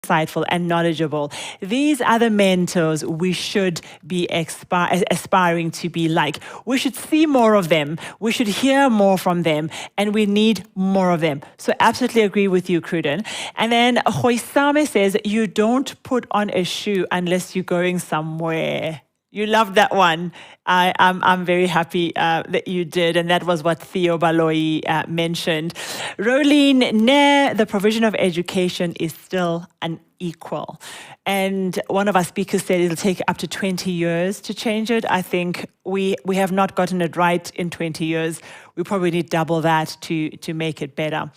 insightful and knowledgeable. These are the mentors we should be aspiring to be like. We should see more of them. We should hear more from them, and we need more of them. So absolutely agree with you, Cruden. And then Hoisame says, you don't put on a shoe unless you're going somewhere. You loved that one. I'm very happy that you did, and that was what Theo Baloi mentioned. Rolene, the provision of education is still unequal. And one of our speakers said it'll take up to 20 years to change it. I think we have not gotten it right in 20 years. We probably need double that to make it better.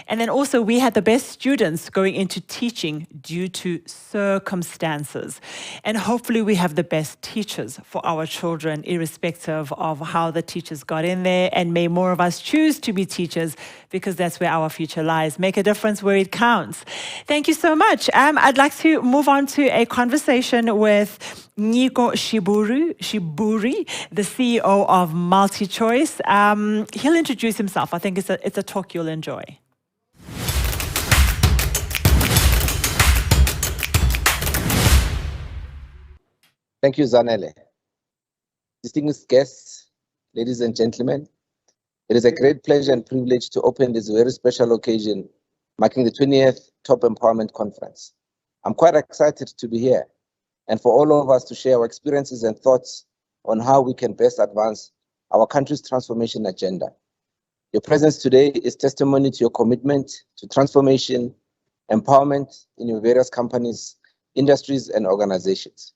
And then also we had the best students going into teaching due to circumstances. And hopefully we have the best teachers for our children, irrespective of how the teachers got in there. And may more of us choose to be teachers, because that's where our future lies. Make a difference where it counts. Thank you so much. I'd like to move on to a conversation with Nyiko Shiburi, the CEO of Multichoice. He'll introduce himself. I think it's a talk you'll enjoy. Thank you, Zanele. Distinguished guests, ladies and gentlemen, it is a great pleasure and privilege to open this very special occasion marking the 20th Top Empowerment Conference. I'm quite excited to be here and for all of us to share our experiences and thoughts on how we can best advance our country's transformation agenda. Your presence today is testimony to your commitment to transformation, empowerment in your various companies, industries, and organizations.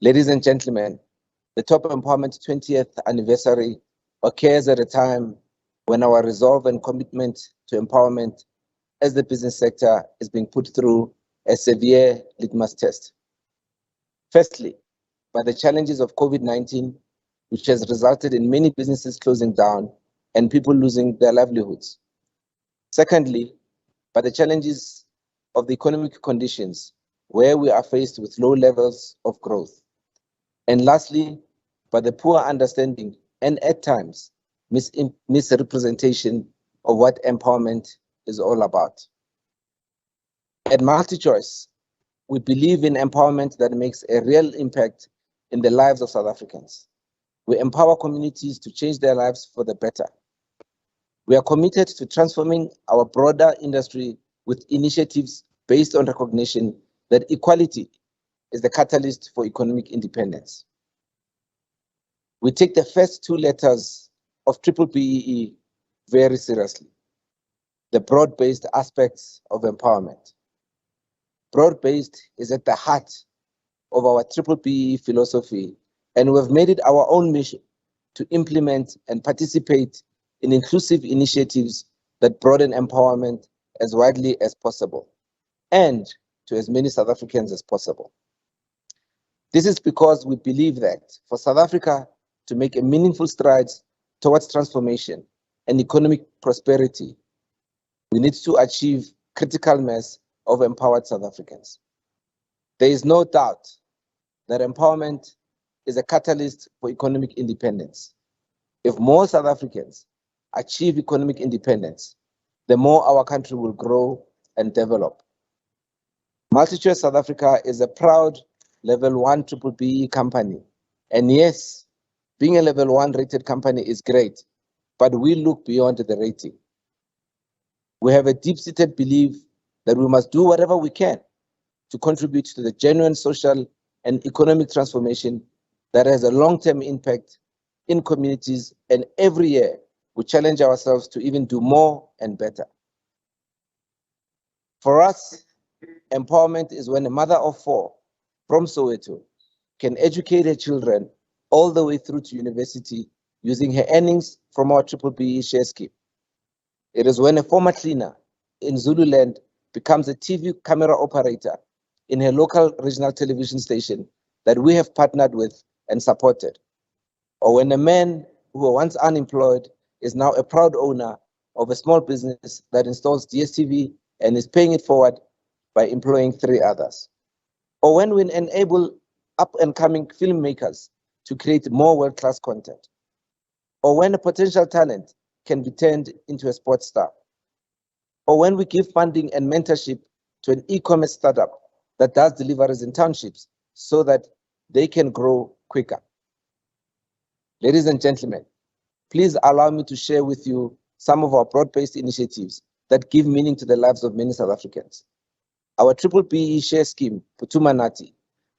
Ladies and gentlemen, the Top Empowerment 20th anniversary occurs at a time when our resolve and commitment to empowerment as the business sector is being put through a severe litmus test. Firstly, by the challenges of COVID-19, which has resulted in many businesses closing down and people losing their livelihoods. Secondly, by the challenges of the economic conditions where we are faced with low levels of growth. And lastly, by the poor understanding and at times misrepresentation of what empowerment is all about. At Multichoice, we believe in empowerment that makes a real impact in the lives of South Africans. We empower communities to change their lives for the better. We are committed to transforming our broader industry with initiatives based on recognition that equality is the catalyst for economic independence. We take the first two letters of BBBEE very seriously, the broad-based aspects of empowerment. Broad-based is at the heart of our BBBEE philosophy, and we've made it our own mission to implement and participate in inclusive initiatives that broaden empowerment as widely as possible and to as many South Africans as possible. This is because we believe that for South Africa to make a meaningful strides towards transformation and economic prosperity, we need to achieve critical mass of empowered South Africans. There is no doubt that empowerment is a catalyst for economic independence. If more South Africans achieve economic independence, the more our country will grow and develop. Multichoice South Africa is a proud level 1 BBBEE company. And yes, being a level 1 rated company is great, but we look beyond the rating. We have a deep-seated belief that we must do whatever we can to contribute to the genuine social and economic transformation that has a long-term impact in communities, and every year we challenge ourselves to even do more and better. For us, empowerment is when a mother of 4 from Soweto can educate her children all the way through to university using her earnings from our BBBEE share scheme. It is when a former cleaner in Zululand becomes a TV camera operator in her local regional television station that we have partnered with and supported. Or when a man who was once unemployed is now a proud owner of a small business that installs DSTV and is paying it forward by employing 3 others. Or when we enable up-and-coming filmmakers to create more world-class content. Or when a potential talent can be turned into a sports star. Or when we give funding and mentorship to an e-commerce startup that does deliveries in townships so that they can grow quicker. Ladies and gentlemen, please allow me to share with you some of our broad-based initiatives that give meaning to the lives of many South Africans. Our BBBE share scheme, Phuthuma Nathi,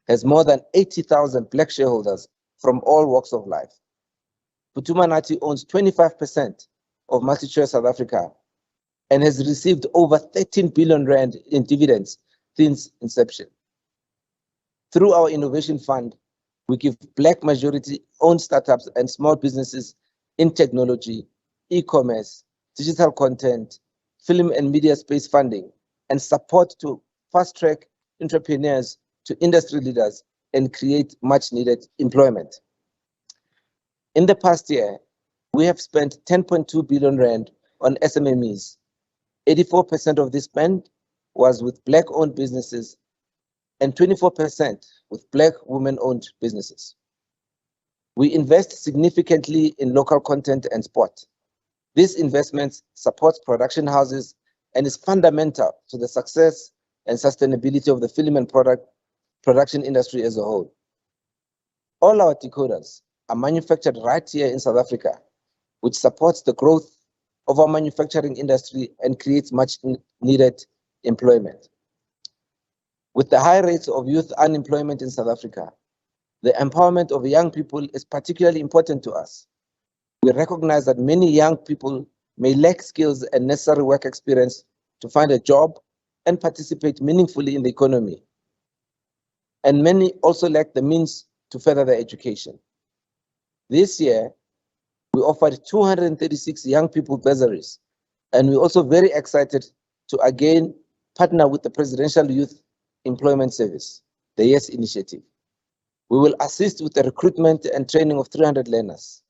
has more than 80,000 Black shareholders from all walks of life. Phuthuma Nathi owns 25% of Multichoice South Africa and has received over 13 billion rand in dividends since inception. Through our innovation fund, we give Black majority-owned startups and small businesses in technology, e-commerce, digital content, film and media space funding, and support to fast-track entrepreneurs to industry leaders and create much-needed employment. In the past year, we have spent 10.2 billion rand on SMMEs. 84% of this spend was with Black-owned businesses and 24% with Black women-owned businesses. We invest significantly in local content and sport. This investment supports production houses and is fundamental to the success and sustainability of the film and production industry as a whole. All our decoders are manufactured right here in South Africa, which supports the growth of our manufacturing industry and creates much needed employment. With the high rates of youth unemployment in South Africa, the empowerment of young people is particularly important to us. We recognize that many young people may lack skills and necessary work experience to find a job and participate meaningfully in the economy. And many also lack the means to further their education. This year, we offered 236 young people bursaries, and we're also very excited to again partner with the Presidential Youth Employment Service, the YES initiative. We will assist with the recruitment and training of 300 learners.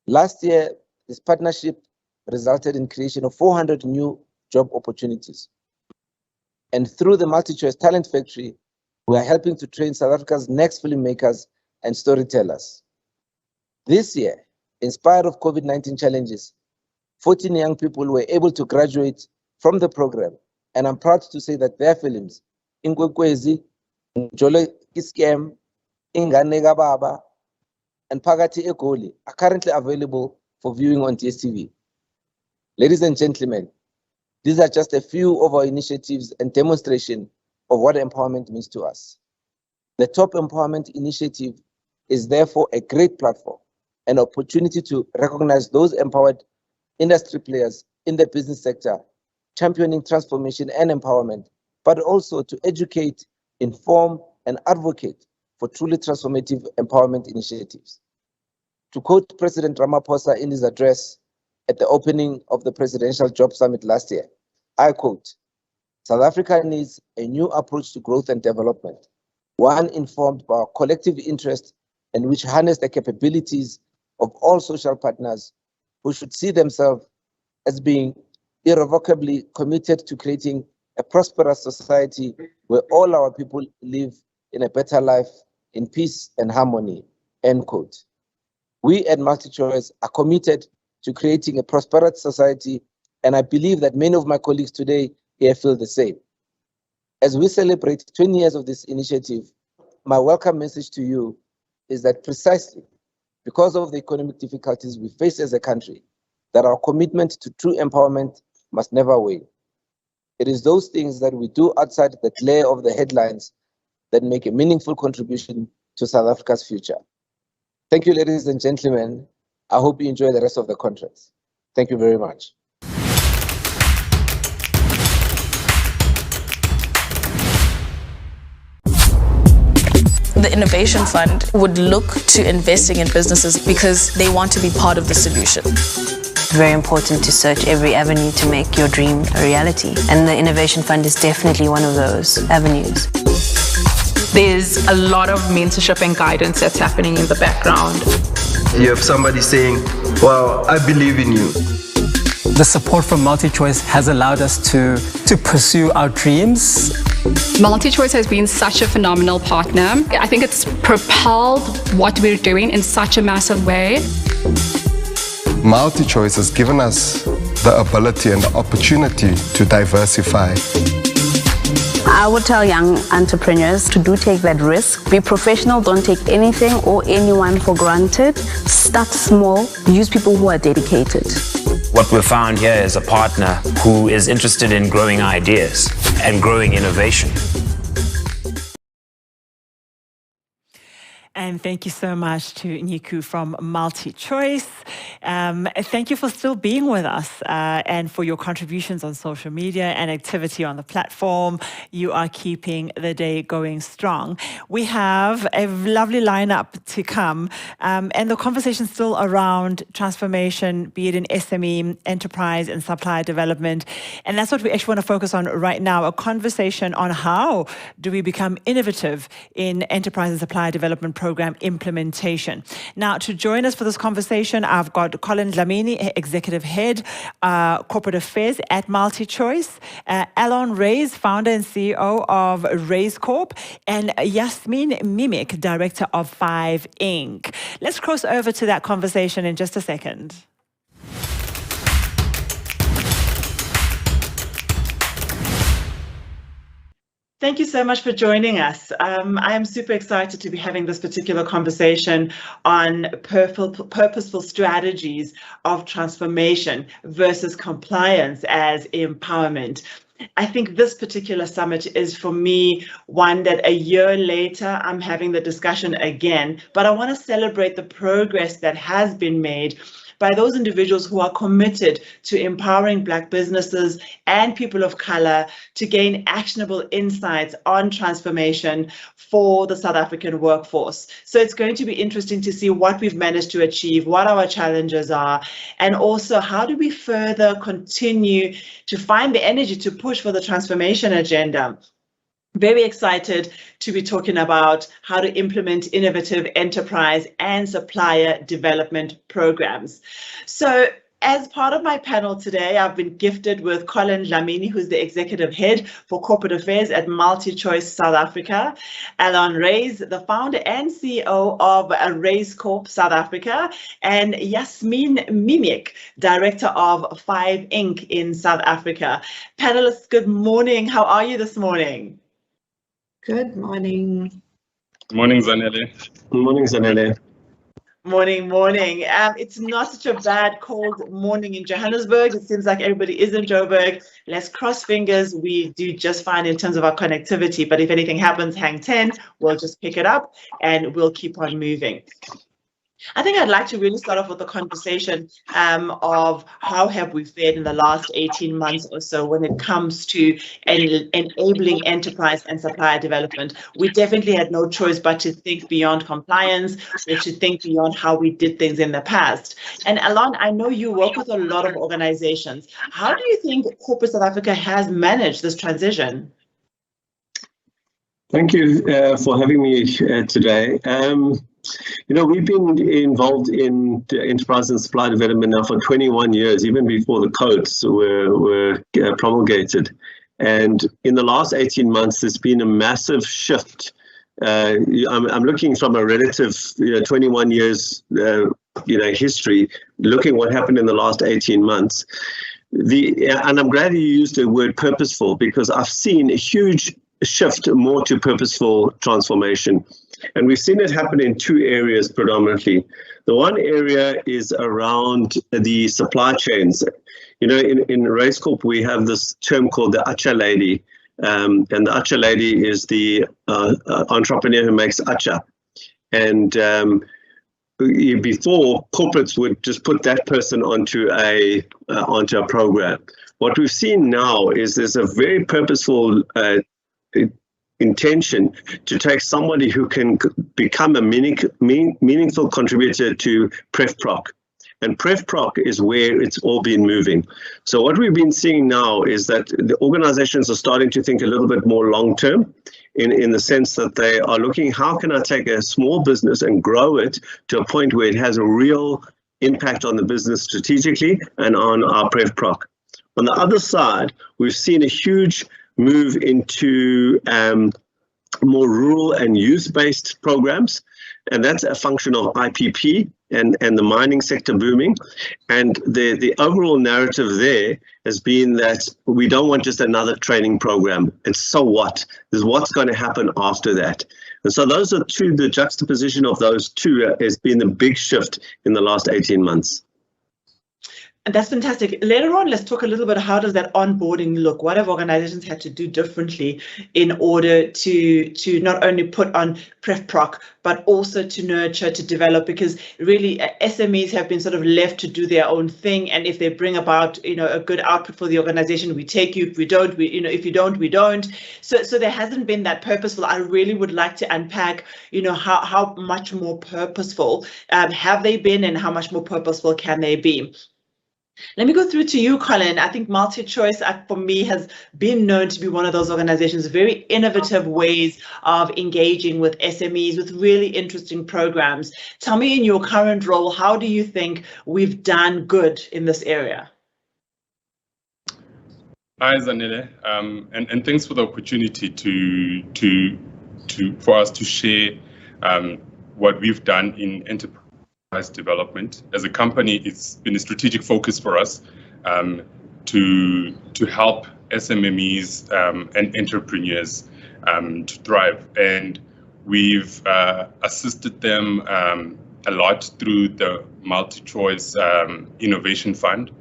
Last year, this partnership resulted in creation of 400 new job opportunities. And through the Multichoice Talent Factory, we are helping to train South Africa's next filmmakers and storytellers. This year, in spite of COVID-19 challenges, 14 young people were able to graduate from the program, and I'm proud to say that their films, Inkwekwezi, Njolo Kiskem, Inganega Baba, and Phakathi Egoli, are currently available for viewing on DSTV. Ladies and gentlemen, these are just a few of our initiatives and demonstration of what empowerment means to us. The Top Empowerment Initiative is therefore a great platform, an opportunity to recognize those empowered industry players in the business sector, championing transformation and empowerment, but also to educate, inform, and advocate for truly transformative empowerment initiatives. To quote President Ramaphosa in his address at the opening of the Presidential Job Summit last year, I quote, "South Africa needs a new approach to growth and development, one informed by our collective interest and which harness the capabilities of all social partners who should see themselves as being irrevocably committed to creating a prosperous society where all our people live in a better life in peace and harmony," end quote. We at Multichoice are committed to creating a prosperous society, and I believe that many of my colleagues today here feel the same. As we celebrate 20 years of this initiative, my welcome message to you is that precisely because of the economic difficulties we face as a country, that our commitment to true empowerment must never wane. It is those things that we do outside the glare of the headlines that make a meaningful contribution to South Africa's future. Thank you, ladies and gentlemen. I hope you enjoy the rest of the conference. Thank you very much. The Innovation Fund would look to investing in businesses because they want to be part of the solution. It's very important to search every avenue to make your dream a reality. And the Innovation Fund is definitely one of those avenues. There's a lot of mentorship and guidance that's happening in the background. You have somebody saying, well, I believe in you. The support from Multichoice has allowed us to pursue our dreams. Multichoice has been such a phenomenal partner. I think it's propelled what we're doing in such a massive way. Multichoice has given us the ability and the opportunity to diversify. I would tell young entrepreneurs to do take that risk. Be professional, don't take anything or anyone for granted. Start small, use people who are dedicated. What we've found here is a partner who is interested in growing ideas and growing innovation. And thank you so much to Nyiko from Multichoice. Thank you for still being with us and for your contributions on social media and activity on the platform. You are keeping the day going strong. We have a lovely lineup to come, and the conversation still around transformation, be it in SME, enterprise and supplier development. And that's what we actually want to focus on right now, a conversation on how do we become innovative in enterprise and supplier development program implementation. Now, to join us for this conversation, I've got Collen Dlamini, Executive Head, Corporate Affairs at Multichoice, Allon, Raiz, Founder and CEO of Raizcorp, and Yasmine, Miemiec, Director of 5 Inc. Let's cross over to that conversation in just a second. Thank you so much for joining us. I am super excited to be having this particular conversation on purposeful strategies of transformation versus compliance as empowerment. I think this particular summit is, for me, one that a year later I'm having the discussion again, but I want to celebrate the progress that has been made by those individuals who are committed to empowering Black businesses and people of color to gain actionable insights on transformation for the South African workforce. So it's going to be interesting to see what we've managed to achieve, what our challenges are, and also how do we further continue to find the energy to push for the transformation agenda. Very excited to be talking about how to implement innovative enterprise and supplier development programs. So as part of my panel today, I've been gifted with Collen Dlamini, who's the Executive Head for Corporate Affairs at Multichoice South Africa, Allon Raiz, the Founder and CEO of Raizcorp South Africa, and Yasmine Miemiec, Director of 5 Inc. in South Africa. Panelists, good morning. How are you this morning? Good morning. Morning, Zanele. Morning, Zanele. Morning. It's not such a bad cold morning in Johannesburg. It seems like everybody is in Joburg. Let's cross fingers. We do just fine in terms of our connectivity, but if anything happens, hang 10, we'll just pick it up and we'll keep on moving. I think I'd like to really start off with the conversation of how have we fared in the last 18 months or so when it comes to enabling enterprise and supplier development. We definitely had no choice but to think beyond compliance, or to think beyond how we did things in the past. And Allon, I know you work with a lot of organizations. How do you think Corporate South Africa has managed this transition? Thank you for having me today. You know, we've been involved in the enterprise and supply development now for 21 years, even before the codes were promulgated. And in the last 18 months, there's been a massive shift. I'm looking from a relative 21 years history, looking what happened in the last 18 months. And I'm glad you used the word purposeful, because I've seen a huge shift more to purposeful transformation. And we've seen it happen in 2 areas predominantly. The one area is around the supply chains. You know, in Raizcorp, we have this term called the Acha Lady. And the Acha Lady is the entrepreneur who makes Acha. And before, corporates would just put that person onto a program. What we've seen now is there's a very purposeful intention to take somebody who can become a meaningful contributor to PrefProc. And PrefProc is where it's all been moving. So what we've been seeing now is that the organizations are starting to think a little bit more long-term, in the sense that they are looking, how can I take a small business and grow it to a point where it has a real impact on the business strategically and on our PrefProc. On the other side, we've seen a huge move into more rural and youth-based programs, and that's a function of IPP and the mining sector booming. And the overall narrative there has been that we don't want just another training program. And so what? There's what's going to happen after that. And so those are two, the juxtaposition of those two has been a big shift in the last 18 months. And that's fantastic. Later on, let's talk a little bit, how does that onboarding look? What have organizations had to do differently in order to not only put on PrefProc, but also to nurture, to develop? Because really SMEs have been sort of left to do their own thing. And if they bring about, a good output for the organization, we take you. If we don't, if you don't, we don't. So there hasn't been that purposeful. I really would like to unpack, how much more purposeful have they been, and how much more purposeful can they be? Let me go through to you, Collen. I think Multichoice, for me, has been known to be one of those organizations, very innovative ways of engaging with SMEs with really interesting programs. Tell me, in your current role, how do you think we've done good in this area? Hi, Zanele, and thanks for the opportunity for us to share what we've done in Enterprise development. As a company, it's been a strategic focus for us to help SMMEs and entrepreneurs to thrive, and we've assisted them a lot through the Multichoice Innovation Fund,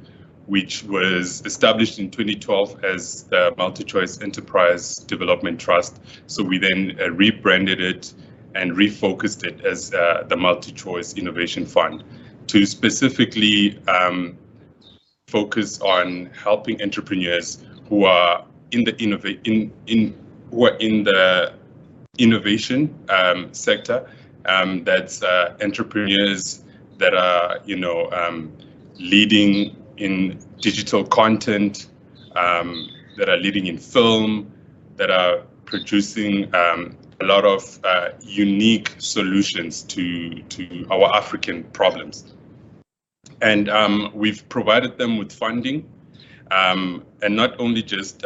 which was established in 2012 as the Multichoice Enterprise Development Trust. So we then rebranded it and refocused it as the Multichoice Innovation Fund to specifically focus on helping entrepreneurs who are in the innovation sector. That's entrepreneurs that are leading in digital content, that are leading in film, that are producing a lot of unique solutions to our African problems. And we've provided them with funding, and not only just,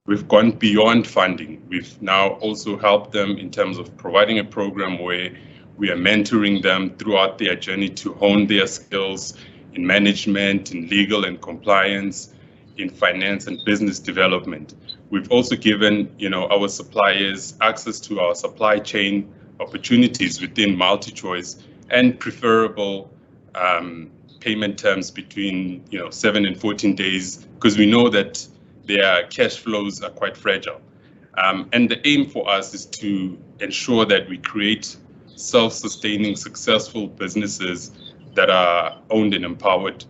we've gone beyond funding. We've now also helped them in terms of providing a program where we are mentoring them throughout their journey to hone their skills in management, in legal and compliance, in finance and business development. We've also given, our suppliers access to our supply chain opportunities within Multichoice and preferable payment terms between, 7 and 14 days, because we know that their cash flows are quite fragile. And the aim for us is to ensure that we create self-sustaining, successful businesses that are owned and empowered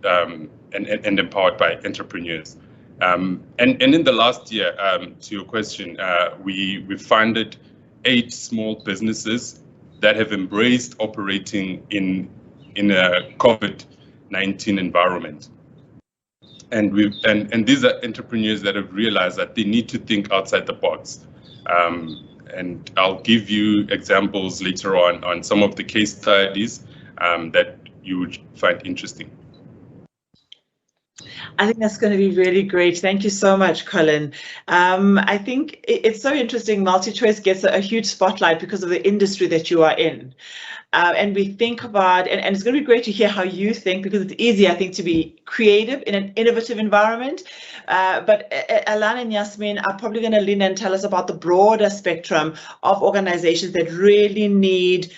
and empowered by entrepreneurs. And in the last year, to your question, we funded 8 small businesses that have embraced operating in a COVID-19 environment. And these are entrepreneurs that have realized that they need to think outside the box. And I'll give you examples later on some of the case studies that you would find interesting. I think that's going to be really great. Thank you so much, Collen. I think it's so interesting. Multichoice gets a huge spotlight because of the industry that you are in. And we think about, and it's going to be great to hear how you think, because it's easy, I think, to be creative in an innovative environment. But Allon and Yasmine are probably going to lean and tell us about the broader spectrum of organizations that really need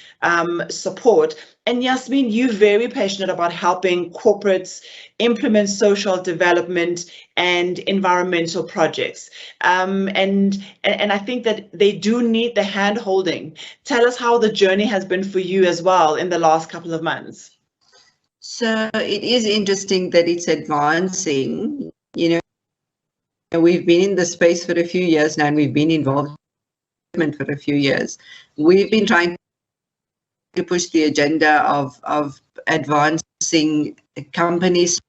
support. And Yasmine, you're very passionate about helping corporates implement social development and environmental projects. And I think that they do need the hand-holding. Tell us how the journey has been for you as well in the last couple of months. So it is interesting that it's advancing. We've been in the space for a few years now, and we've been involved in for a few years. We've been trying to push the agenda of advancing companies,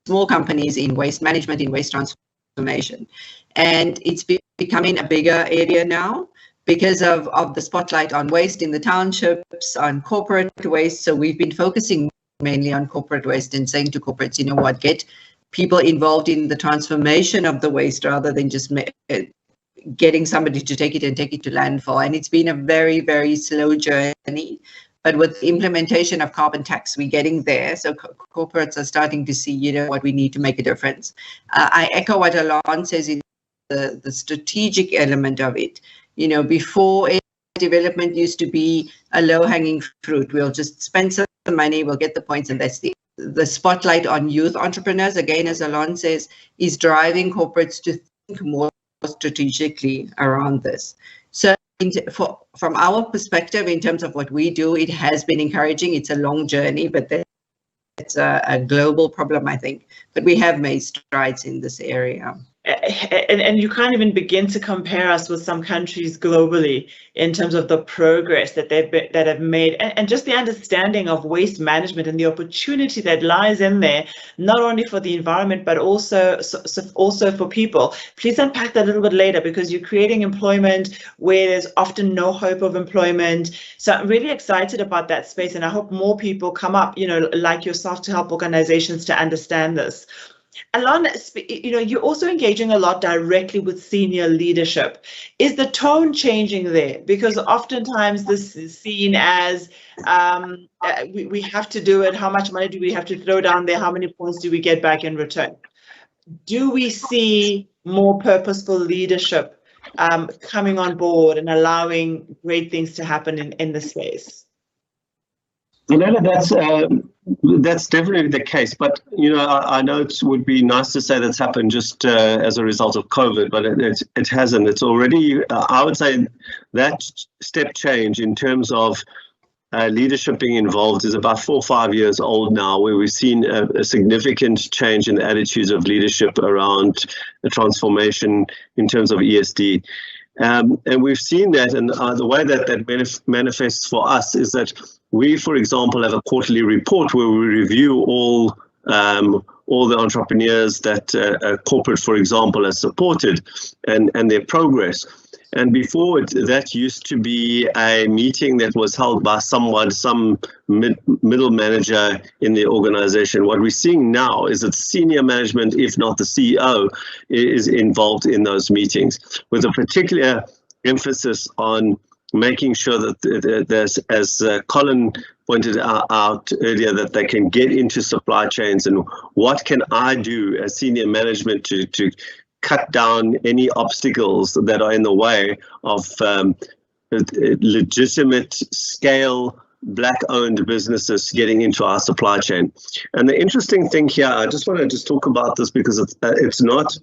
small companies in waste management, in waste transformation. And it's becoming a bigger area now because of the spotlight on waste in the townships, on corporate waste. So we've been focusing mainly on corporate waste and saying to corporates, get people involved in the transformation of the waste rather than just getting somebody to take it and take it to landfall. And it's been a very, very slow journey. But with the implementation of carbon tax, we're getting there. So corporates are starting to see, what we need to make a difference. I echo what Allon says in the strategic element of it. Before development used to be a low-hanging fruit. We'll just spend some money, we'll get the points, and that's the spotlight on youth entrepreneurs, again, as Allon says, is driving corporates to think more strategically around this. So from our perspective, in terms of what we do, it has been encouraging. It's a long journey, but it's a global problem, I think. But we have made strides in this area. And you can't even begin to compare us with some countries globally in terms of the progress that that have made, and just the understanding of waste management and the opportunity that lies in there, not only for the environment but also for people. Please unpack that a little bit later, because you're creating employment where there's often no hope of employment. So I'm really excited about that space, and I hope more people come up, like yourself, to help organizations to understand this. Allon, you're also engaging a lot directly with senior leadership. Is the tone changing there? Because oftentimes this is seen as we have to do it. How much money do we have to throw down there? How many points do we get back in return? Do we see more purposeful leadership coming on board and allowing great things to happen in the space? That's definitely the case, but I know it would be nice to say that's happened just as a result of COVID, but it hasn't. It's already, I would say, that step change in terms of leadership being involved is about 4 or 5 years old now, where we've seen a significant change in the attitudes of leadership around the transformation in terms of ESD. And we've seen that, and the way that manifests for us is that we, for example, have a quarterly report where we review all the entrepreneurs that a corporate, for example, has supported and their progress. And before that used to be a meeting that was held by some middle manager in the organization. What we're seeing now is that senior management, if not the CEO, is involved in those meetings, with a particular emphasis on making sure that there's, as Collen pointed out earlier, that they can get into supply chains, and what can I do as senior management to cut down any obstacles that are in the way of legitimate scale Black-owned businesses getting into our supply chain. And the interesting thing here, I just want to talk about this because it's not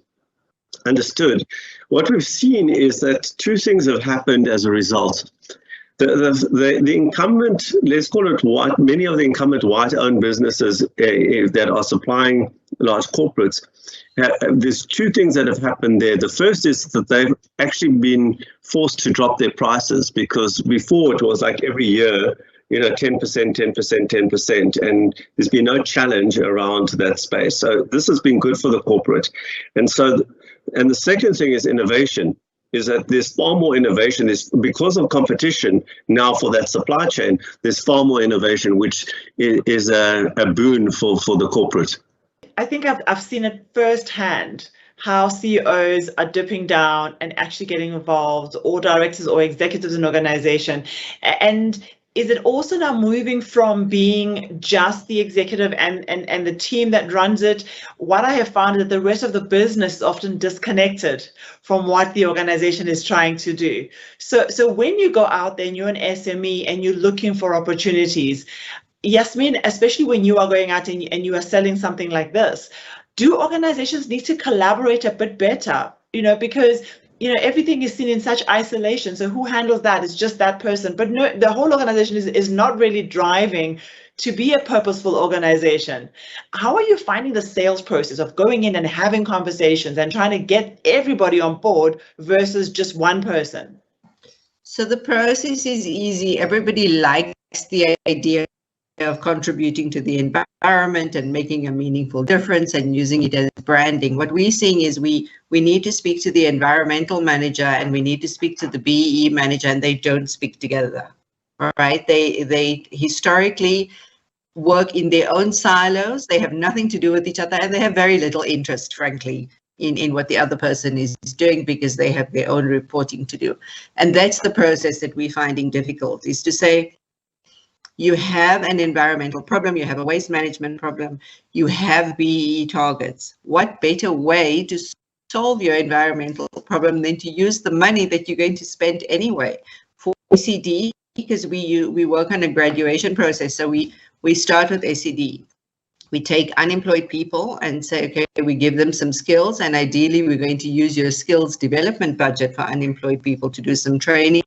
understood. What we've seen is that two things have happened as a result. The incumbent, let's call it white, many of the incumbent white-owned businesses that are supplying large corporates, there's two things that have happened there. The first is that they've actually been forced to drop their prices, because before it was like every year, 10%, 10%, 10%, and there's been no challenge around that space. So this has been good for the corporate. And the second thing is innovation, is that there's far more innovation. Because of competition now for that supply chain, there's far more innovation, which is a boon for the corporate. I think I've seen it firsthand, how CEOs are dipping down and actually getting involved, or directors or executives in organization. And is it also now moving from being just the executive and the team that runs it? What I have found is that the rest of the business is often disconnected from what the organization is trying to do. So when you go out there and you're an SME and you're looking for opportunities, Yasmine, especially when you are going out and you are selling something like this, do organizations need to collaborate a bit better? Because everything is seen in such isolation. So who handles that? It's just that person. But no, the whole organization is not really driving to be a purposeful organization. How are you finding the sales process of going in and having conversations and trying to get everybody on board versus just one person? So the process is easy. Everybody likes the idea of contributing to the environment and making a meaningful difference and using it as branding. What we're seeing is we need to speak to the environmental manager and we need to speak to the BEE manager, and they don't speak together. All right, they historically work in their own silos. They have nothing to do with each other, and they have very little interest, frankly, in what the other person is doing because they have their own reporting to do. And that's the process that we're finding difficult, is to say, you have an environmental problem, you have a waste management problem, you have BEE targets. What better way to solve your environmental problem than to use the money that you're going to spend anyway? For ACD, because we work on a graduation process, so we start with ACD. We take unemployed people and say, okay, we give them some skills, and ideally we're going to use your skills development budget for unemployed people to do some training,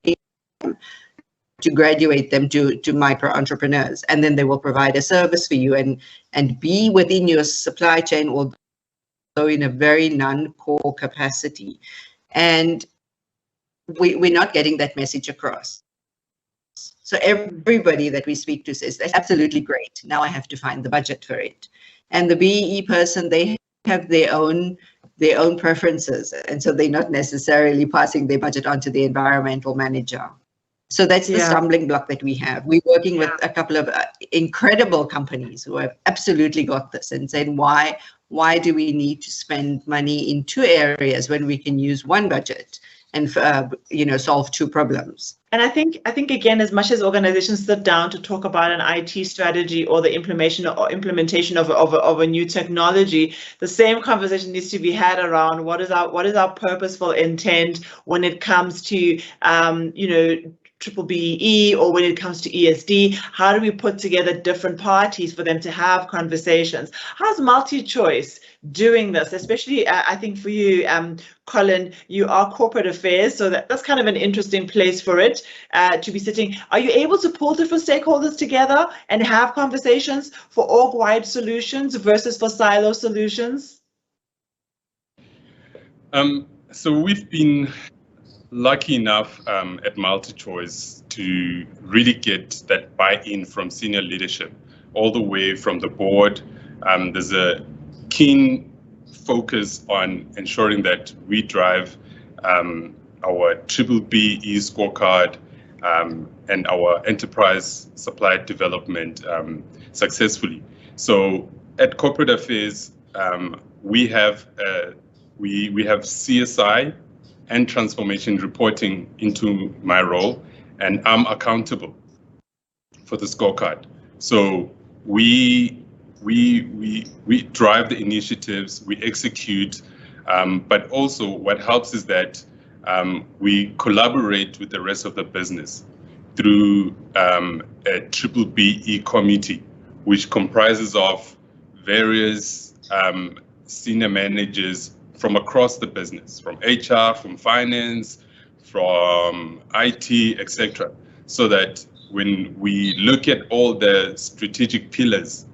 to graduate them to micro entrepreneurs, and then they will provide a service for you and be within your supply chain, although in a very non-core capacity. And we're not getting that message across. So everybody that we speak to says, that's absolutely great. Now I have to find the budget for it. And the BEE person, they have their own preferences. And so they're not necessarily passing their budget on to the environmental manager. So that's the stumbling block that we have. We're working with a couple of incredible companies who have absolutely got this and saying, why do we need to spend money in two areas when we can use one budget and solve two problems? And I think again, as much as organizations sit down to talk about an IT strategy or the implementation of a new technology, the same conversation needs to be had around what is our purposeful intent when it comes to triple BEE, or when it comes to ESD. How do we put together different parties for them to have conversations? How's Multichoice doing this? Especially, I think for you, Collen, you are corporate affairs, so that's kind of an interesting place for it to be sitting. Are you able to pull different stakeholders together and have conversations for org-wide solutions versus for silo solutions? So we've been lucky enough at Multichoice to really get that buy-in from senior leadership, all the way from the board. There's a keen focus on ensuring that we drive our triple BEE scorecard and our enterprise supplier development successfully. So at corporate affairs, we have CSI and transformation reporting into my role, and I'm accountable for the scorecard. So we drive the initiatives, we execute, but also what helps is that we collaborate with the rest of the business through a triple BEE committee, which comprises of various senior managers from across the business, from HR, from finance, from IT, etc. So that when we look at all the strategic pillars,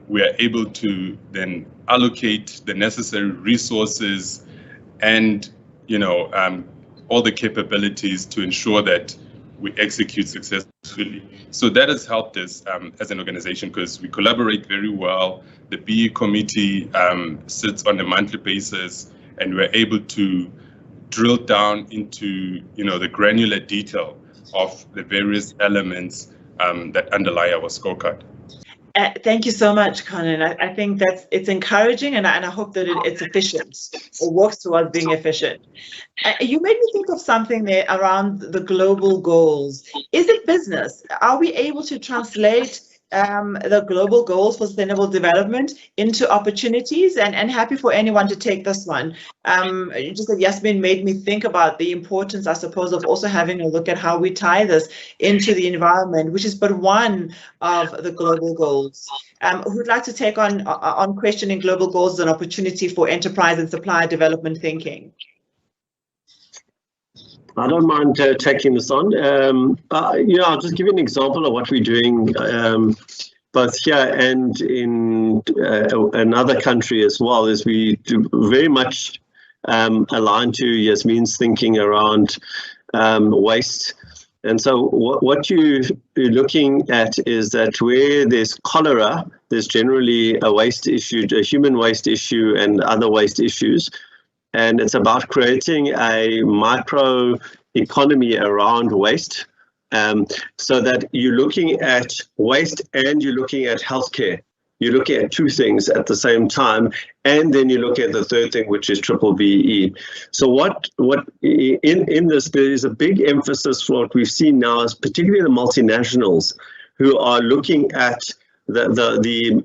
we are able to then allocate the necessary resources and all the capabilities to ensure that we execute successfully. So that has helped us as an organization because we collaborate very well. The BE committee sits on a monthly basis, and we're able to drill down into the granular detail of the various elements that underlie our scorecard. Thank you so much, Collen. I think it's encouraging, and I hope that it's efficient or works towards being efficient. You made me think of something there around the global goals. Is it business? Are we able to translate the global goals for sustainable development into opportunities? And happy for anyone to take this one. Just that Yasmine made me think about the importance, I suppose, of also having a look at how we tie this into the environment, which is but one of the global goals. Who'd like to take on questioning global goals as an opportunity for enterprise and supplier development thinking? I don't mind taking this on. I'll just give you an example of what we're doing both here and in another country as well. Is we do very much align to Yasmine's thinking around waste. And so what you're looking at is that where there's cholera, there's generally a waste issue, a human waste issue and other waste issues. And it's about creating a micro economy around waste, so that you're looking at waste and you're looking at healthcare. you're looking at two things at the same time, and then you look at the third thing, which is triple BE. So what in this, there is a big emphasis for what we've seen now, is particularly the multinationals who are looking at the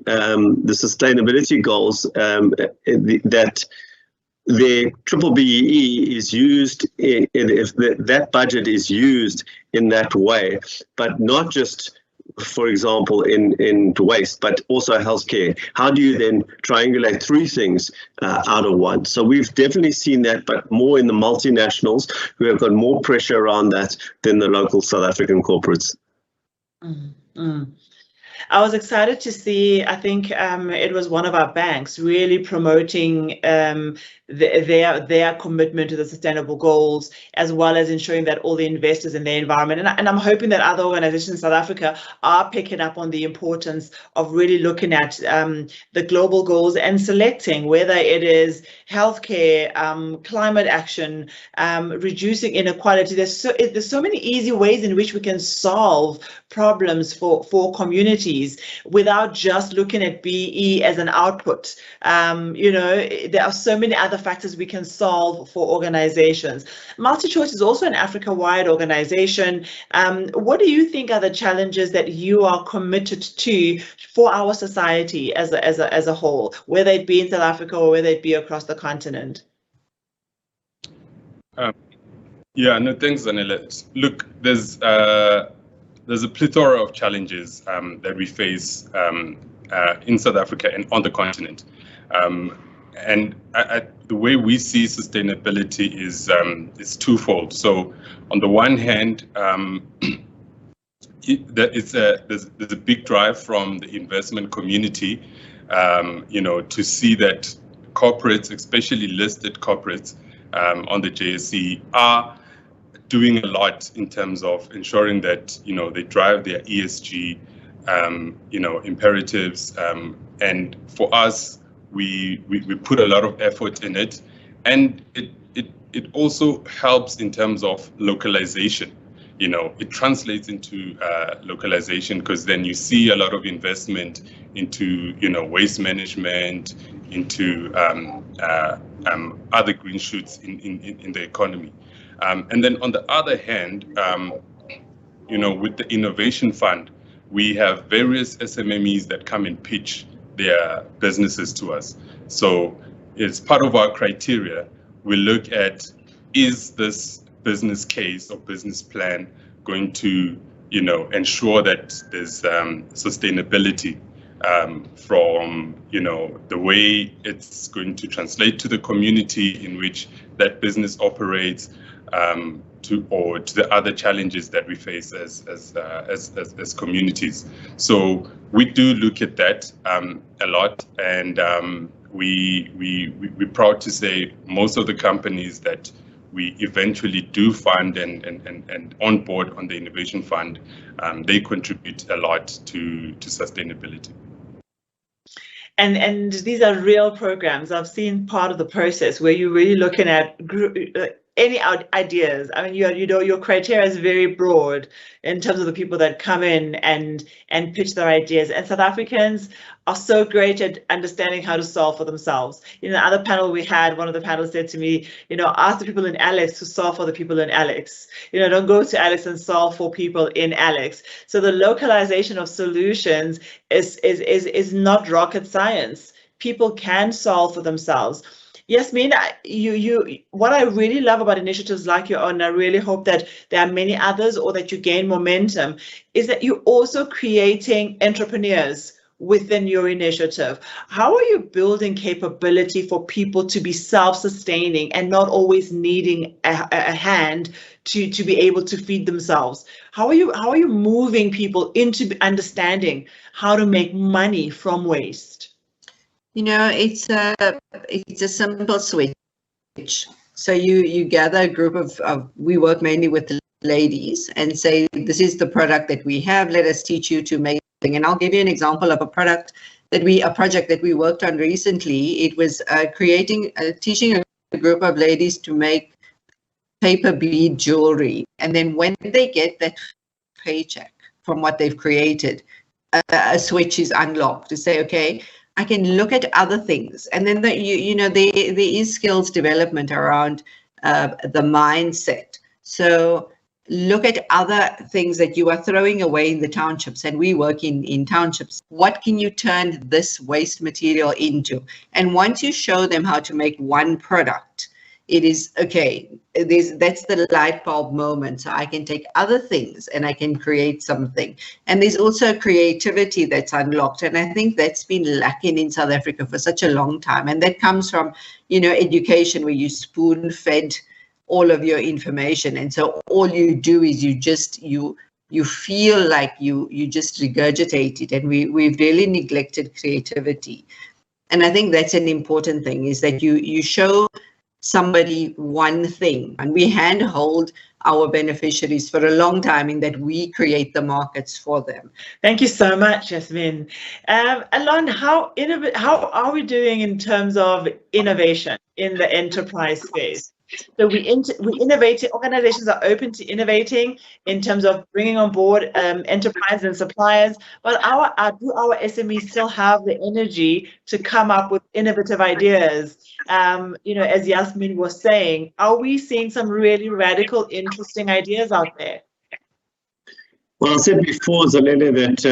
sustainability goals, that the triple BEE is used if that budget is used in that way, but not just, for example, in waste, but also healthcare. How do you then triangulate three things out of one? So we've definitely seen that, but more in the multinationals who have got more pressure around that than the local South African corporates. I was excited to see, I think it was one of our banks really promoting their commitment to the sustainable goals, as well as ensuring that all the investors in the environment, and I'm hoping that other organizations in South Africa are picking up on the importance of really looking at the global goals and selecting whether it is healthcare, climate action, reducing inequality. There's so many easy ways in which we can solve problems for communities without just looking at BE as an output. There are so many other factors we can solve for organizations. Multichoice is also an Africa-wide organization. What do you think are the challenges that you are committed to for our society as a whole, whether it be in South Africa or whether it be across the continent? Thanks, Zanele. Look, there's a plethora of challenges that we face in South Africa and on the continent. And the way we see sustainability is twofold. So on the one hand, there's a big drive from the investment community, to see that corporates, especially listed corporates on the JSE, are doing a lot in terms of ensuring that they drive their ESG imperatives, and for us we put a lot of effort in it, and it also helps in terms of localization. It translates into localization, because then you see a lot of investment into waste management, into other green shoots in the economy. And then on the other hand, with the Innovation Fund, we have various SMMEs that come and pitch their businesses to us. So it's part of our criteria. We look at, is this business case or business plan going to, ensure that there's sustainability from, the way it's going to translate to the community in which that business operates, to the other challenges that we face as communities. So we do look at that a lot, and we're proud to say most of the companies that we eventually do fund and onboard on the Innovation Fund, they contribute a lot to sustainability. And these are real programs. I've seen part of the process where you're really looking at any ideas. I mean, your criteria is very broad in terms of the people that come in and pitch their ideas. And South Africans are so great at understanding how to solve for themselves. In the other panel we had, one of the panelists said to me, ask the people in Alex to solve for the people in Alex. Don't go to Alex and solve for people in Alex. So the localization of solutions is not rocket science. People can solve for themselves. Yasmine, what I really love about initiatives like your own, and I really hope that there are many others or that you gain momentum, is that you're also creating entrepreneurs within your initiative. How are you building capability for people to be self-sustaining and not always needing a hand to be able to feed themselves? How are you moving people into understanding how to make money from waste? It's a simple switch. So you gather a group of we work mainly with the ladies and say, this is the product that we have, let us teach you to make it. And I'll give you an example of a project that we worked on recently. It was teaching a group of ladies to make paper bead jewelry. And then when they get that paycheck from what they've created, a switch is unlocked to say, okay, I can look at other things. And then there is skills development around the mindset. So look at other things that you are throwing away in the townships, and we work in townships. What can you turn this waste material into? And once you show them how to make one product, it is, okay, that's the light bulb moment. So I can take other things and I can create something. And there's also creativity that's unlocked. And I think that's been lacking in South Africa for such a long time. And that comes from, education, where you spoon-fed all of your information. And so all you do is you feel like you just regurgitate it. And we've really neglected creativity. And I think that's an important thing, is that you show somebody one thing, and we handhold our beneficiaries for a long time in that we create the markets for them. Thank you so much, Yasmine. Allon, how are we doing in terms of innovation in the enterprise space? So we innovate. Organizations are open to innovating in terms of bringing on board enterprise and suppliers, but do our SMEs still have the energy to come up with innovative ideas? As Yasmine was saying, are we seeing some really radical, interesting ideas out there? Well, I said before, Zanele, that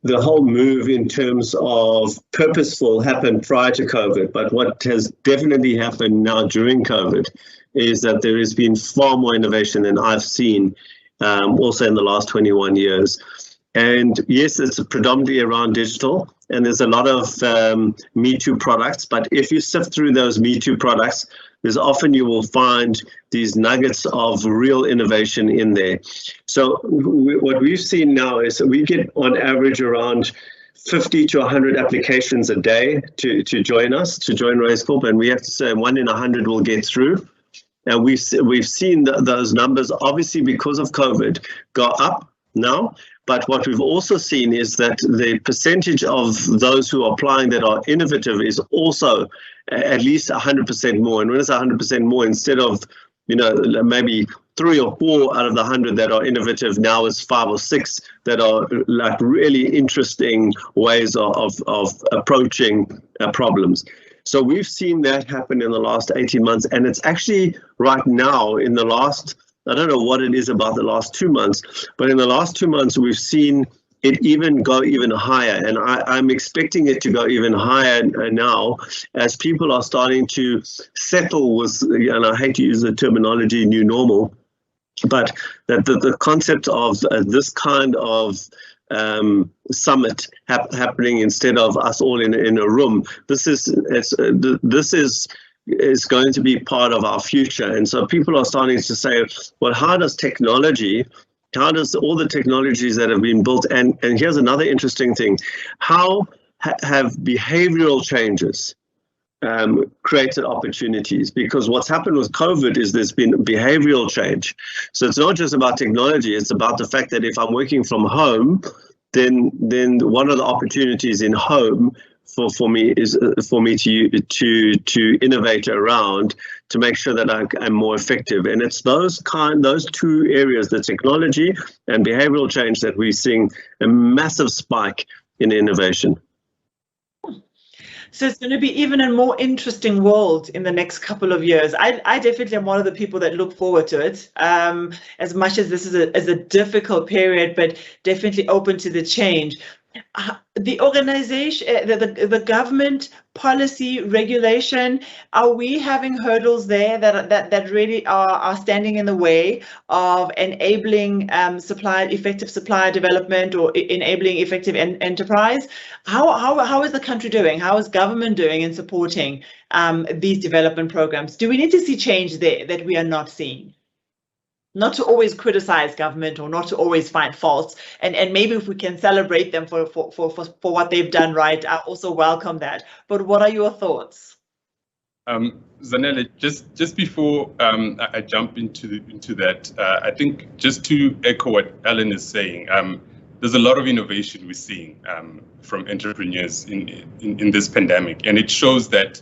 the whole move in terms of purposeful happened prior to COVID, but what has definitely happened now during COVID is that there has been far more innovation than I've seen also in the last 21 years. And yes, it's predominantly around digital, and there's a lot of Me Too products, but if you sift through those Me Too products, there's often you will find these nuggets of real innovation in there. So what we've seen now is we get on average around 50 to 100 applications a day to join us, to join Raizcorp, and we have to say 1 in 100 will get through. And we've seen those numbers, obviously because of COVID, go up now. But what we've also seen is that the percentage of those who are applying that are innovative is also at least 100% more. And when it's 100% more, instead of maybe 3 or 4 out of the 100 that are innovative, now is 5 or 6 that are like really interesting ways of approaching problems. So we've seen that happen in the last 18 months, and it's actually right now in the last, I don't know what it is about the last 2 months, but in the last 2 months, we've seen it go even higher. And I'm expecting it to go even higher now as people are starting to settle with, and I hate to use the terminology new normal, but that the concept of this kind of summit happening instead of us all in a room, this is going to be part of our future. And so people are starting to say, well, how does all the technologies that have been built, and here's another interesting thing, how have behavioral changes created opportunities? Because what's happened with COVID is there's been behavioral change. So it's not just about technology, it's about the fact that if I'm working from home, then one of the opportunities in home for me is for me to innovate around to make sure that I'm more effective. And it's those two areas, the technology and behavioral change, that we're seeing a massive spike in innovation. So it's going to be even a more interesting world in the next couple of years. I definitely am one of the people that look forward to it, as much as this is a difficult period, but definitely open to the change. The organization, the government policy regulation, are we having hurdles there that really are standing in the way of enabling effective supplier development or enabling effective enterprise? How is the country doing? How is government doing in supporting these development programs? Do we need to see change there that we are not seeing? Not to always criticize government or not to always find faults, and maybe if we can celebrate them for what they've done right, I also welcome that. But what are your thoughts? Zanele, just before I jump into that, I think just to echo what Allon is saying, there's a lot of innovation we're seeing from entrepreneurs in this pandemic, and it shows that,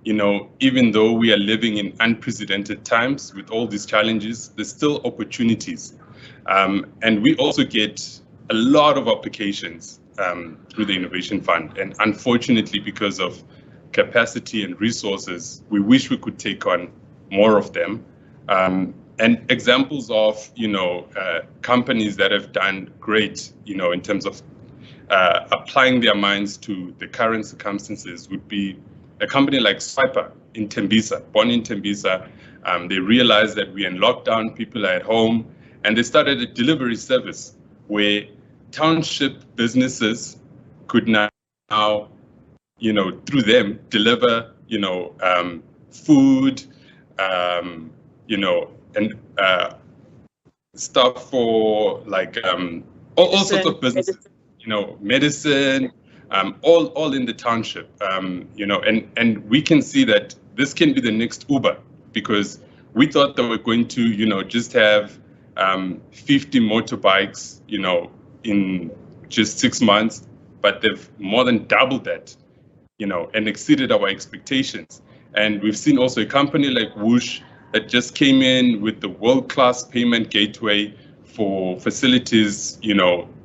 even though we are living in unprecedented times with all these challenges, there's still opportunities. And we also get a lot of applications through the Innovation Fund. And unfortunately, because of capacity and resources, we wish we could take on more of them. And examples of, companies that have done great, in terms of applying their minds to the current circumstances would be a company like Swiper in Tembisa, born in Tembisa. They realized that we're in lockdown, people are at home, and they started a delivery service where township businesses could now, through them, deliver, food, and stuff for like all sorts of businesses, medicine, all in the township, and we can see that this can be the next Uber, because we thought that we're going to, just have 50 motorbikes, in just 6 months, but they've more than doubled that, and exceeded our expectations. And we've seen also a company like Whoosh that just came in with the world-class payment gateway for facilities,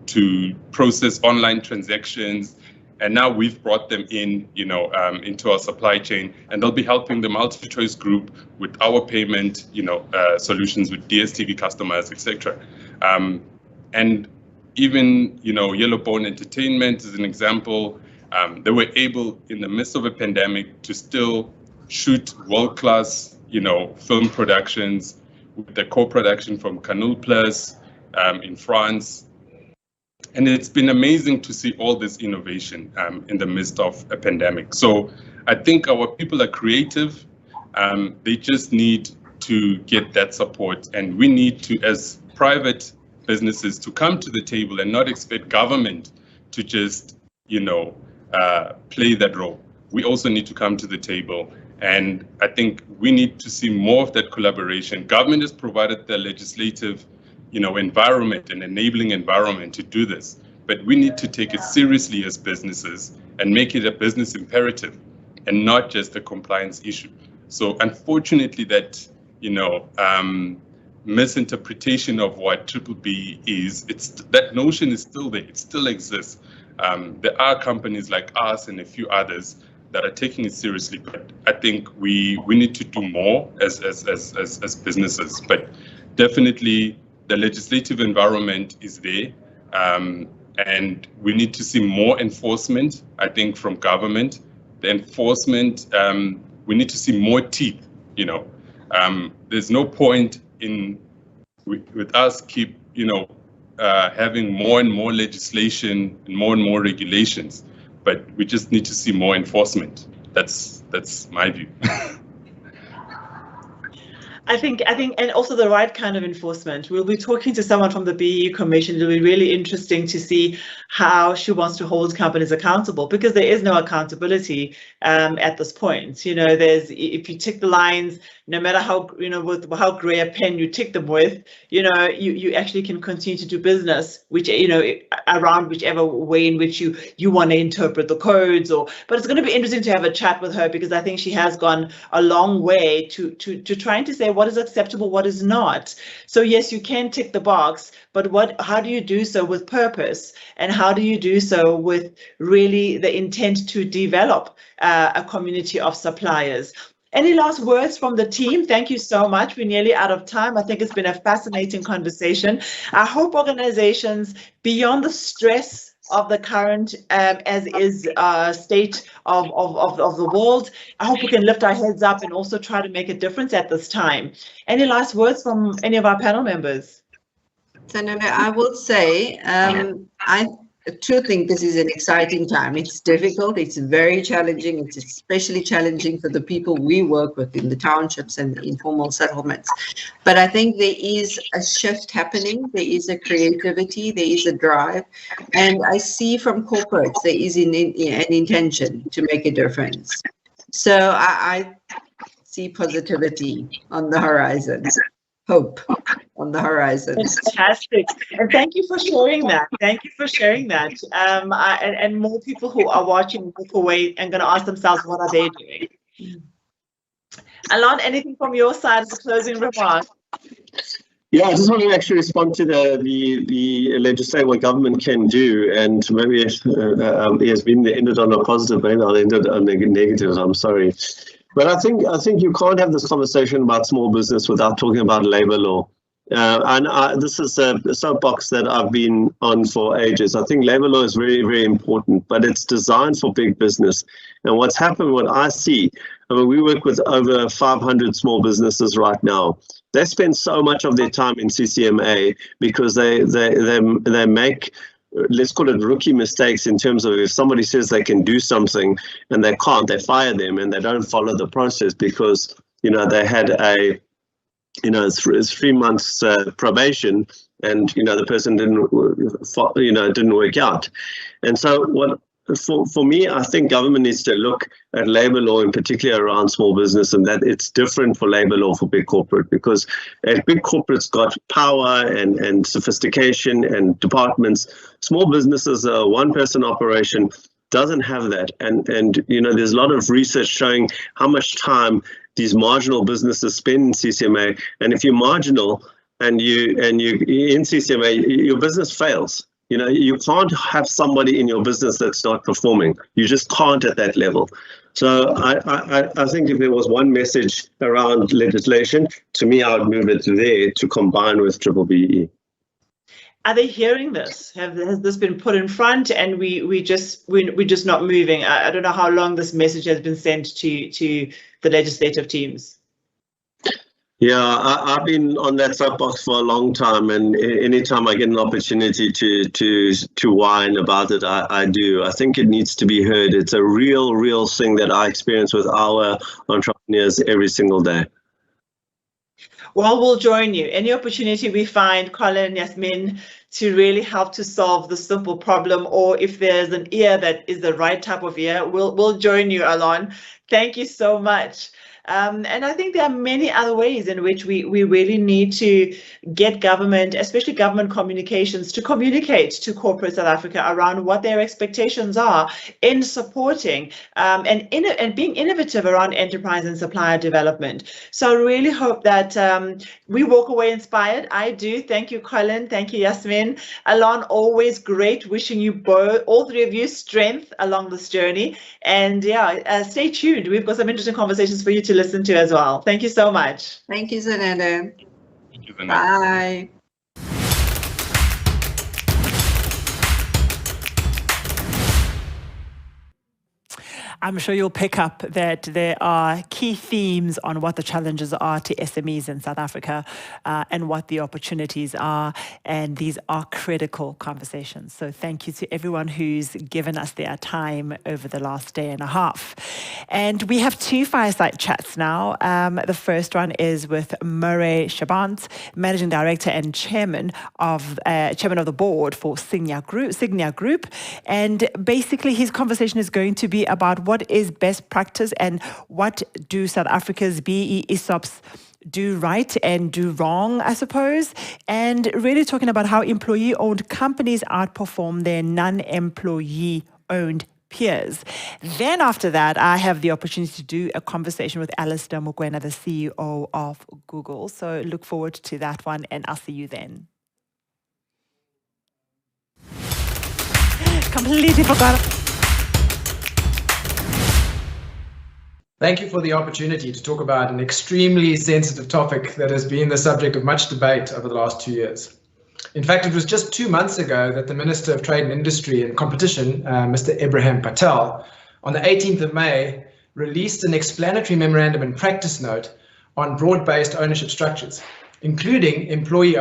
to process online transactions. And now we've brought them in, into our supply chain, and they'll be helping the Multichoice group with our payment, solutions with DSTV customers, etc. And even, Yellowbone Entertainment is an example. They were able, in the midst of a pandemic, to still shoot world-class, film productions with the co-production from Canal Plus in France. And it's been amazing to see all this innovation in the midst of a pandemic. So I think our people are creative. They just need to get that support. And we need to, as private businesses, to come to the table and not expect government to just, play that role. We also need to come to the table. And I think we need to see more of that collaboration. Government has provided the legislative, environment and enabling environment to do this, but we need to take it seriously as businesses and make it a business imperative and not just a compliance issue. So unfortunately, that, misinterpretation of what BBB is, that notion is still there. It still exists. There are companies like us and a few others that are taking it seriously, but I think we need to do more as businesses. But definitely the legislative environment is there, and we need to see more enforcement, I think, from government. The enforcement, we need to see more teeth. There's no point in with us keep having more and more legislation and more regulations, but we just need to see more enforcement. That's my view. I think, and also the right kind of enforcement. We'll be talking to someone from the BEE Commission. It'll be really interesting to see how she wants to hold companies accountable, because there is no accountability at this point. There's, if you tick the lines, no matter how, with how gray a pen you tick them with, you actually can continue to do business, which, around whichever way in which you want to interpret the codes. But it's going to be interesting to have a chat with her, because I think she has gone a long way to trying to say what is acceptable, what is not. So yes, you can tick the box, but how do you do so with purpose, and how do you do so with really the intent to develop a community of suppliers? Any last words from the team? Thank you so much. We're nearly out of time. I think it's been a fascinating conversation. I hope organizations, beyond the stress of the current as is state of the world, I hope we can lift our heads up and also try to make a difference at this time. Any last words from any of our panel members? Senator, I will say, I too think this is an exciting time. It's difficult, it's very challenging, it's especially challenging for the people we work with in the townships and the informal settlements. But I think there is a shift happening, there is a creativity, there is a drive, and I see from corporates there is an intention to make a difference. So I see positivity on the horizon. Hope on the horizon. Fantastic, and thank you for sharing that. Thank you for sharing that. And more people who are watching walk away and going to ask themselves, what are they doing? Allon, anything from your side as a closing remark? Yeah, I just want to actually respond to the legislation what government can do, and maybe it has been ended on a positive, maybe I'll end it on a negative. I'm sorry, but I think you can't have this conversation about small business without talking about labor law. This is a soapbox that I've been on for ages. I think labor law is very, very important, but it's designed for big business. And what's happened, what I see, I mean, we work with over 500 small businesses right now. They spend so much of their time in CCMA because they make, let's call it rookie mistakes, in terms of if somebody says they can do something and they can't, they fire them and they don't follow the process because, they had a, it's 3 months probation, and the person didn't work out. And so what for me, I think government needs to look at labor law in particular around small business, and that it's different for labor law for big corporate, because big corporate's got power and sophistication and departments. Small businesses, a one-person operation, doesn't have that. And there's a lot of research showing how much time these marginal businesses spend in CCMA, and if you're marginal and you in CCMA, your business fails. You can't have somebody in your business that's not performing. You just can't at that level. So I think if there was one message around legislation, to me, I would move it there to combine with BBBE. Are they hearing this? Has this been put in front, and we're just not moving? I don't know how long this message has been sent to the legislative teams. Yeah, I've been on that soapbox for a long time, and anytime I get an opportunity to whine about it, I do. I think it needs to be heard. It's a real thing that I experience with our entrepreneurs every single day. Well, we'll join you. Any opportunity we find, Collen, Yasmine, to really help to solve the simple problem, or if there's an ear that is the right type of ear, we'll join you, Allon. Thank you so much. And I think there are many other ways in which we really need to get government, especially government communications, to communicate to corporate South Africa around what their expectations are in supporting and being innovative around enterprise and supplier development. So I really hope that we walk away inspired. I do. Thank you, Collen. Thank you, Yasmine. Allon, always great. Wishing you both, all three of you, strength along this journey. And yeah, stay tuned. We've got some interesting conversations for you to listen to as well. Thank you so much. Thank you, Zanetta. Thank you, Zanetta. Bye. I'm sure you'll pick up that there are key themes on what the challenges are to SMEs in South Africa and what the opportunities are. And these are critical conversations. So thank you to everyone who's given us their time over the last day and a half. And we have two fireside chats now. The first one is with Murray Shabant, Managing Director and Chairman of the board for Signia Group. And basically his conversation is going to be about what is best practice and what do South Africa's BE ESOPs do right and do wrong, I suppose, and really talking about how employee-owned companies outperform their non-employee-owned peers. Then after that, I have the opportunity to do a conversation with Alistair Mokoena, the CEO of Google. So look forward to that one, and I'll see you then. Completely forgot. Thank you for the opportunity to talk about an extremely sensitive topic that has been the subject of much debate over the last 2 years. In fact, it was just 2 months ago that the Minister of Trade and Industry and Competition, Mr. Ibrahim Patel, on the 18th of May, released an explanatory memorandum and practice note on broad-based ownership structures, including employee